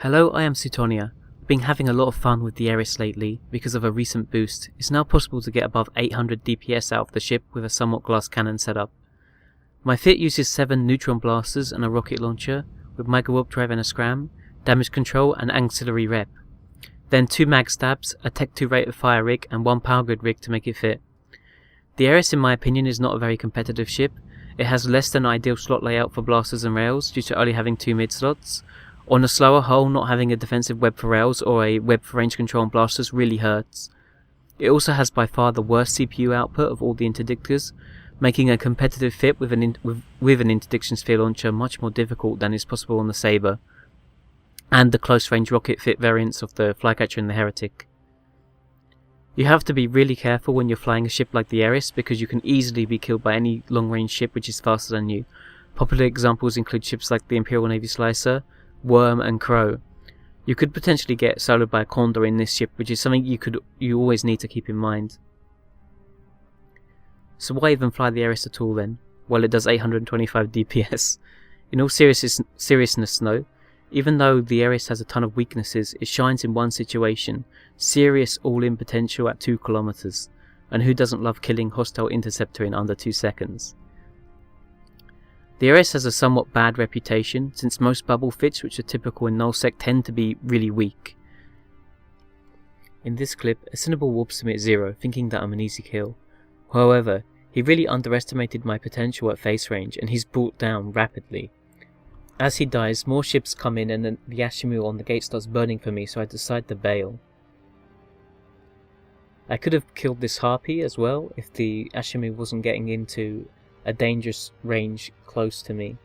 Hello, I am Sutonia. I've been having a lot of fun with the Eris lately because of a recent boost. It's now possible to get above 800 DPS out of the ship with a somewhat glass cannon setup. My fit uses 7 Neutron blasters and a rocket launcher with Microwarpdrive and a Scram, damage control and Ancillary rep. Then 2 mag stabs, a Tech 2 rate of fire rig and 1 power grid rig to make it fit. The Eris in my opinion is not a very competitive ship. It has less than ideal slot layout for blasters and rails due to only having 2 mid slots. On a slower hull, not having a defensive web for rails or a web for range control and blasters really hurts. It also has by far the worst CPU output of all the interdictors, making a competitive fit with an interdiction sphere launcher much more difficult than is possible on the Sabre, and the close range rocket fit variants of the Flycatcher and the Heretic. You have to be really careful when you're flying a ship like the Eris because you can easily be killed by any long range ship which is faster than you. Popular examples include ships like the Imperial Navy Slicer, Worm and Crow. You could potentially get soloed by a Condor in this ship, which is something you always need to keep in mind. So why even fly the Eris at all then? Well, it does 825 DPS. In all seriousness though, even though the Eris has a ton of weaknesses, it shines in one situation: serious all-in potential at 2 kilometers. And who doesn't love killing hostile interceptor in under 2 seconds? The Eris has a somewhat bad reputation, since most bubble fits which are typical in nullsec tend to be really weak. In this clip, a Cinnabal warps me at 0, thinking that I'm an easy kill. However, he really underestimated my potential at face range, and he's brought down rapidly. As he dies, more ships come in and then the Ashimu on the gate starts burning for me, so I decide to bail. I could have killed this Harpy as well if the Ashimu wasn't getting into a dangerous range close to me.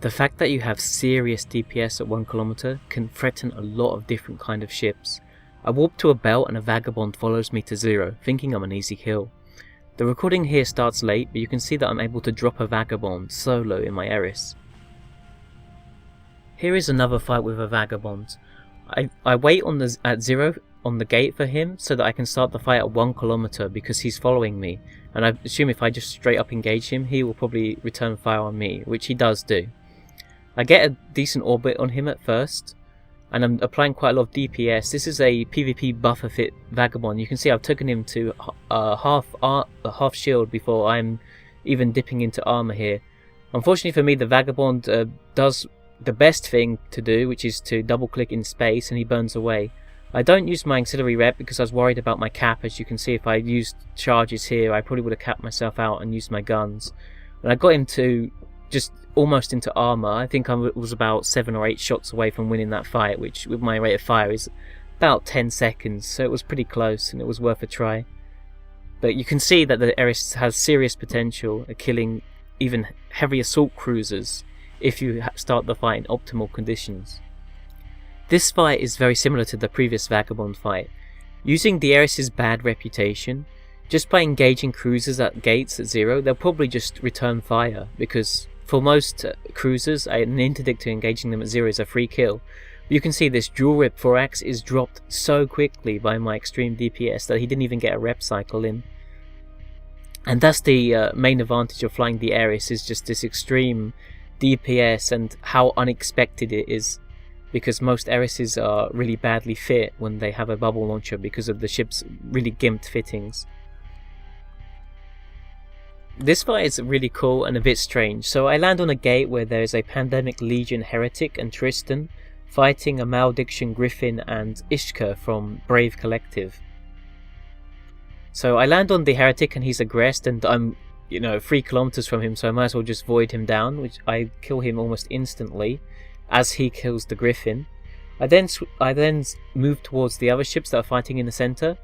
The fact that you have serious DPS at 1 kilometer can threaten a lot of different kind of ships. I warp to a belt and a Vagabond follows me to 0, thinking I'm an easy kill. The recording here starts late, but you can see that I'm able to drop a Vagabond solo in my Eris. Here is another fight with a Vagabond. I wait at 0 on the gate for him so that I can start the fight at 1 kilometer because he's following me, and I assume if I just straight up engage him he will probably return fire on me, which he does do. I get a decent orbit on him at first and I'm applying quite a lot of DPS. This is a PvP buffer fit Vagabond. You can see I've taken him to half shield before I'm even dipping into armor here. Unfortunately for me, the Vagabond does the best thing to do, which is to double click in space, and he burns away. I don't use my Ancillary rep because I was worried about my cap. As you can see, if I used charges here I probably would have capped myself out and used my guns. And I got him to just almost into armor. I think I was about 7 or 8 shots away from winning that fight, which with my rate of fire is about 10 seconds, so it was pretty close and it was worth a try. But you can see that the Eris has serious potential at killing even heavy assault cruisers if you start the fight in optimal conditions. This fight is very similar to the previous Vagabond fight. Using the Eris' bad reputation, just by engaging cruisers at gates at 0, they'll probably just return fire, because for most cruisers, an interdictor engaging them at 0 is a free kill. But you can see this dual rip 4x is dropped so quickly by my extreme DPS that he didn't even get a rep cycle in. And that's the main advantage of flying the Eris, is just this extreme DPS and how unexpected it is. Because most Erises are really badly fit when they have a bubble launcher because of the ship's really gimped fittings. This fight is really cool and a bit strange. So I land on a gate where there is a Pandemic Legion Heretic and Tristan fighting a Malediction Griffin and Ishka from Brave Collective. So I land on the Heretic and he's aggressed, and I'm 3 kilometers from him, so I might as well just void him down, which I kill him almost instantly as he kills the Griffin. I then move towards the other ships that are fighting in the center.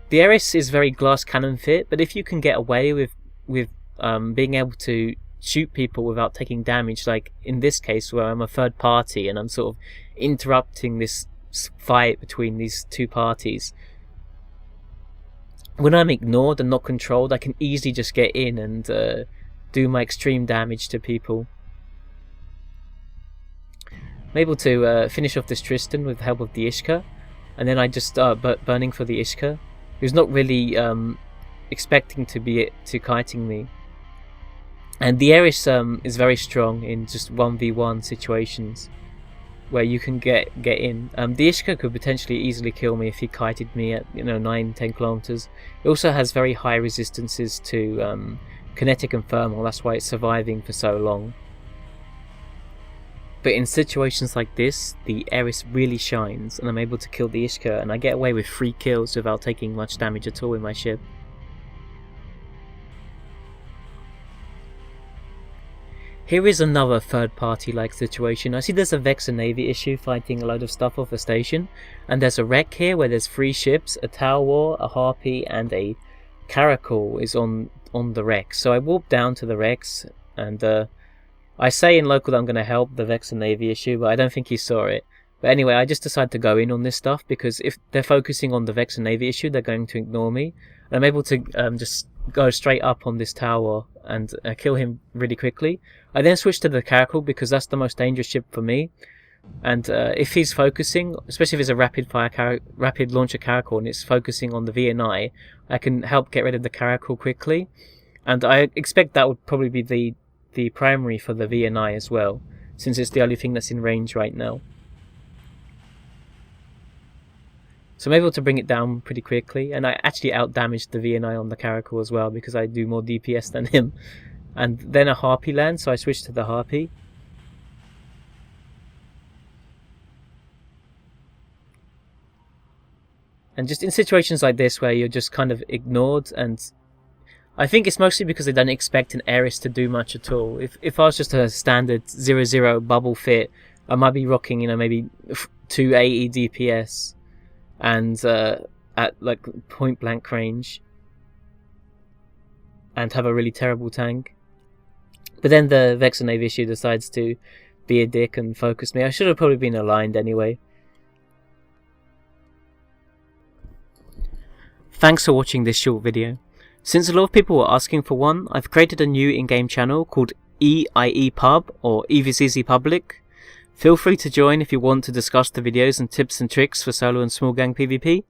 The Eris is very glass cannon fit, but if you can get away with being able to shoot people without taking damage, like in this case where I'm a third party and I'm sort of interrupting this fight between these two parties, when I'm ignored and not controlled, I can easily just get in and do my extreme damage to people. I'm able to finish off this Tristan with the help of the Ishka, and then I just start burning for the Ishka, who's not really expecting to kiting me. And the Eris is very strong in just 1v1 situations where you can get in. The Ishka could potentially easily kill me if he kited me at 9-10 kilometers. It also has very high resistances to kinetic and thermal, that's why it's surviving for so long. But in situations like this, the Eris really shines, and I'm able to kill the Ishka, and I get away with 3 kills without taking much damage at all in my ship. Here is another third party like situation. I see there's a Vex and Navy issue fighting a load of stuff off a station, and there's a wreck here where there's 3 ships, a Tower War, a Harpy and a Caracal is on the wreck. So I warp down to the wrecks, and I say in local that I'm going to help the Vex and Navy issue, but I don't think he saw it. But anyway, I just decided to go in on this stuff, because if they're focusing on the Vex and Navy issue, they're going to ignore me. And I'm able to just go straight up on this tower and kill him really quickly. I then switch to the Caracal, because that's the most dangerous ship for me. And if he's focusing, especially if it's a rapid launcher Caracal and it's focusing on the VNI, I can help get rid of the Caracal quickly. And I expect that would probably be the primary for the VNI as well, since it's the only thing that's in range right now. So I'm able to bring it down pretty quickly, and I actually out-damaged the VNI on the Caracal as well, because I do more DPS than him. And then a Harpy lands, so I switched to the Harpy. And just in situations like this where you're just kind of ignored, and I think it's mostly because they don't expect an Eris to do much at all. If I was just a standard 0-0 bubble fit, I might be rocking, maybe 280 DPS and at like point blank range, and have a really terrible tank. But then the Vex and Navy issue decides to be a dick and focus me. I should have probably been aligned anyway. Thanks for watching this short video. Since a lot of people were asking for one, I've created a new in-game channel called EIE Pub, or eveiseasy Public. Feel free to join if you want to discuss the videos and tips and tricks for solo and small gang PvP.